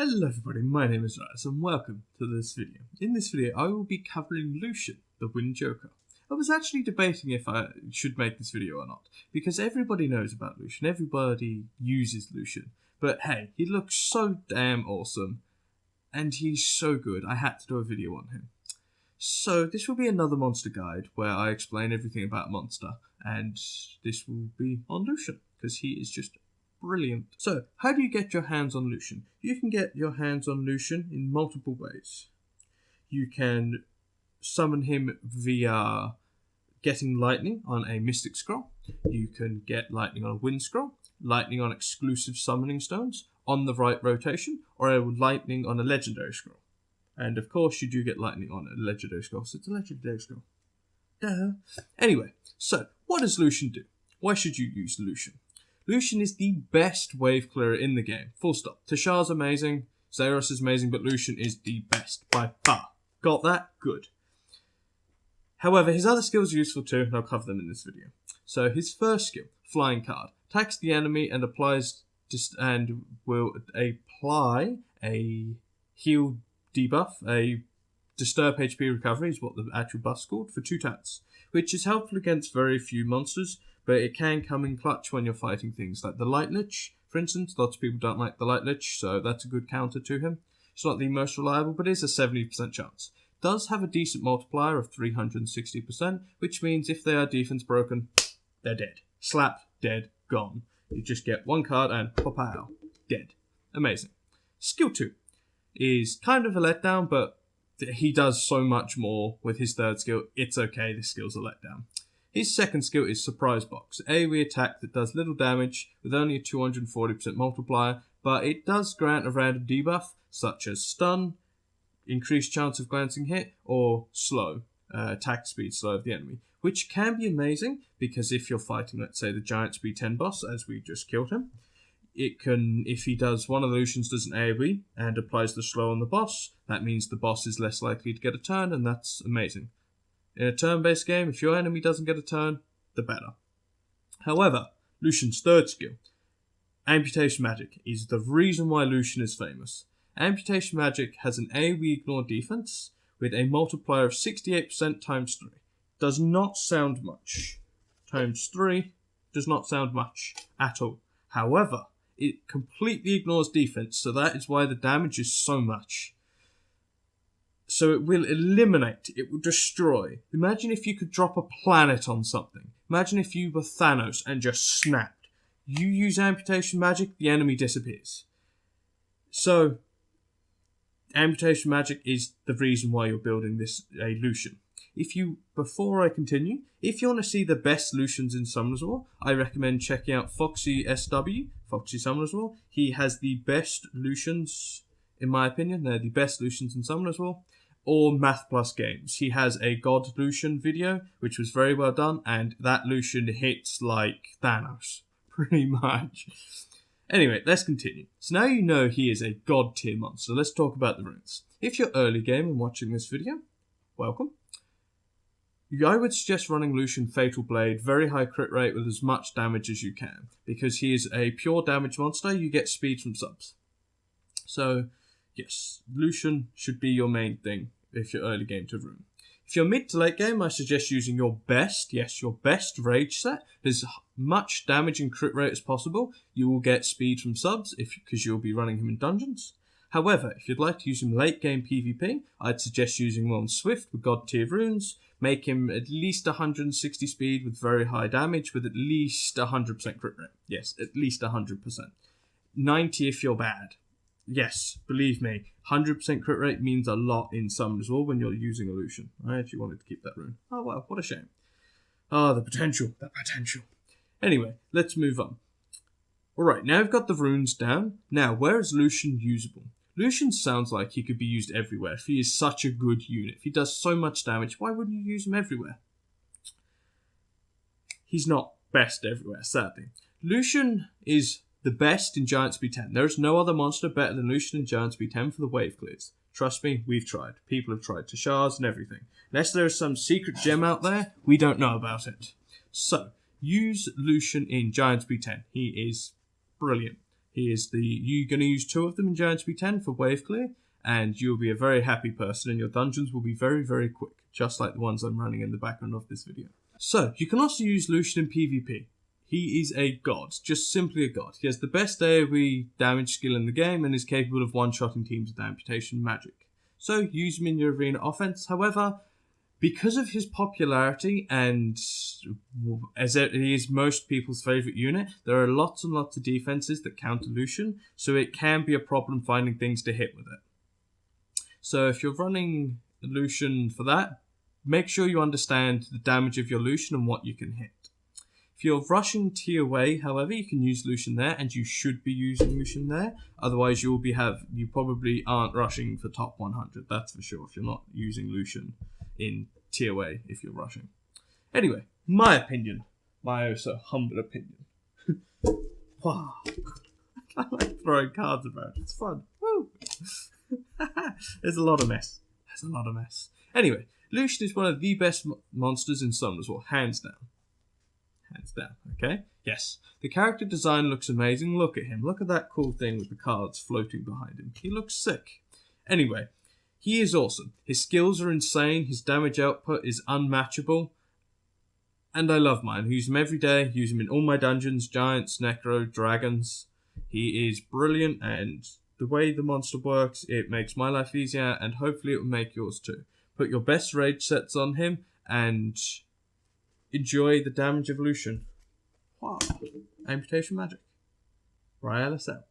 Hello everybody, my name is Ryalus and welcome to this video. In this video I will be covering Lucian, the Wind Joker. I was actually debating if I should make this video or not, because everybody knows about Lucian, everybody uses Lucian, but hey, he looks so damn awesome, and he's so good, I had to do a video on him. So this will be another monster guide where I explain everything about monster, and this will be on Lucian, because he is just brilliant. So, how do you get your hands on Lucian? You can get your hands on Lucian in multiple ways. You can summon him via getting lightning on a mystic scroll. You can get lightning on a wind scroll, lightning on exclusive summoning stones, on the right rotation, or a lightning on a legendary scroll. And of course you do get lightning on a legendary scroll, so it's a legendary scroll. Duh. Anyway, so what does Lucian do? Why should you use Lucian? Lucian is the best wave clearer in the game, full stop. Tashar's amazing, Xeros is amazing, but Lucian is the best by far. Got that? Good. However, his other skills are useful too, and I'll cover them in this video. So his first skill, Flying Card, attacks the enemy and will apply a heal debuff, a Disturb HP recovery is what the actual buff's called, for 2 turns, which is helpful against very few monsters, but it can come in clutch when you're fighting things like the Light Lich, for instance. Lots of people don't like the Light Lich, so that's a good counter to him. It's not the most reliable, but it is a 70% chance. It does have a decent multiplier of 360%, which means if they are defense broken, they're dead. Slap, dead, gone. You just get 1 card and pop-ow, dead. Amazing. Skill 2 is kind of a letdown, but he does so much more with his third skill. It's okay, this skill's a letdown. His second skill is Surprise Box, AoE attack that does little damage with only a 240% multiplier, but it does grant a random debuff such as stun, increased chance of glancing hit, or slow, attack speed slow of the enemy, which can be amazing because if you're fighting, let's say, the Giant Speed 10 boss, as we just killed him, it can, if he does one of the Lucians does an AoE and applies the slow on the boss, that means the boss is less likely to get a turn, and that's amazing. In a turn-based game, if your enemy doesn't get a turn, the better. However, Lucian's third skill, Amputation Magic, is the reason why Lucian is famous. Amputation Magic has an AoE ignore defense with a multiplier of 68% times 3. Does not sound much. Times 3 does not sound much at all. However, it completely ignores defense, so that is why the damage is so much. So it will eliminate, it will destroy. Imagine if you could drop a planet on something. Imagine if you were Thanos and just snapped. You use Amputation Magic, the enemy disappears. So, Amputation Magic is the reason why you're building this a Lucian. Before I continue, if you want to see the best Lucians in Summoners War, I recommend checking out Foxy SW, Foxy Summoners War. He has the best Lucians, in my opinion. They're the best Lucians in Summoners War. Or Math Plus Games. He has a God Lucian video, which was very well done, and that Lucian hits like Thanos, pretty much. Anyway, let's continue. So now you know he is a God tier monster. Let's talk about the runes. If you're early game and watching this video, welcome. I would suggest running Lucian Fatal Blade, very high crit rate with as much damage as you can. Because he is a pure damage monster, you get speed from subs. So, yes, Lucian should be your main thing if you're early game to rune. If you're mid to late game, I suggest using your best rage set. As much damage and crit rate as possible. You will get speed from subs because you'll be running him in dungeons. However, if you'd like to use him late game PvP, I'd suggest using him on Swift with God tier runes. Make him at least 160 speed with very high damage with at least 100% crit rate. Yes, at least 100%. 90 if you're bad. Yes, believe me, 100% crit rate means a lot in Summoners War when you're using a Lucian. I actually wanted to keep that rune. Oh well, what a shame. Ah, the potential. Anyway, let's move on. Alright, now we've got the runes down. Now, where is Lucian usable? Lucian sounds like he could be used everywhere. If he is such a good unit, if he does so much damage, why wouldn't you use him everywhere? He's not best everywhere, sadly. Lucian is the best in Giant Speed 10. There is no other monster better than Lucian in Giant Speed 10 for the wave clears. Trust me, we've tried. People have tried Tashars and everything. Unless there is some secret gem out there, we don't know about it. So, use Lucian in Giant Speed 10. He is brilliant. You're going to use 2 of them in Giant Speed 10 for wave clear, and you'll be a very happy person, and your dungeons will be very, very quick, just like the ones I'm running in the background of this video. So, you can also use Lucian in PvP. He is a god, just simply a god. He has the best AoE damage skill in the game and is capable of one-shotting teams with amputation magic. So, use him in your arena offense. However, because of his popularity and as he is most people's favourite unit, there are lots and lots of defences that counter Lucian, so it can be a problem finding things to hit with it. So if you're running Lucian for that, make sure you understand the damage of your Lucian and what you can hit. If you're rushing tier way, however, you can use Lucian there, and you should be using Lucian there. Otherwise, you probably aren't rushing for top 100. That's for sure. If you're not using Lucian in tier way, if you're rushing. Anyway, my opinion, my oh so humble opinion. Wow, I like throwing cards about. It's fun. Woo! There's a lot of mess. Anyway, Lucian is one of the best monsters in Summoners War, hands down. Hands down, okay? Yes. The character design looks amazing. Look at him. Look at that cool thing with the cards floating behind him. He looks sick. Anyway, he is awesome. His skills are insane. His damage output is unmatchable. And I love mine. I use him every day. Use him in all my dungeons, giants, necro, dragons. He is brilliant, and the way the monster works, it makes my life easier, and hopefully it will make yours too. Put your best rage sets on him, and enjoy the damage of Lucian. Wow. Amputation magic. Ryalus out.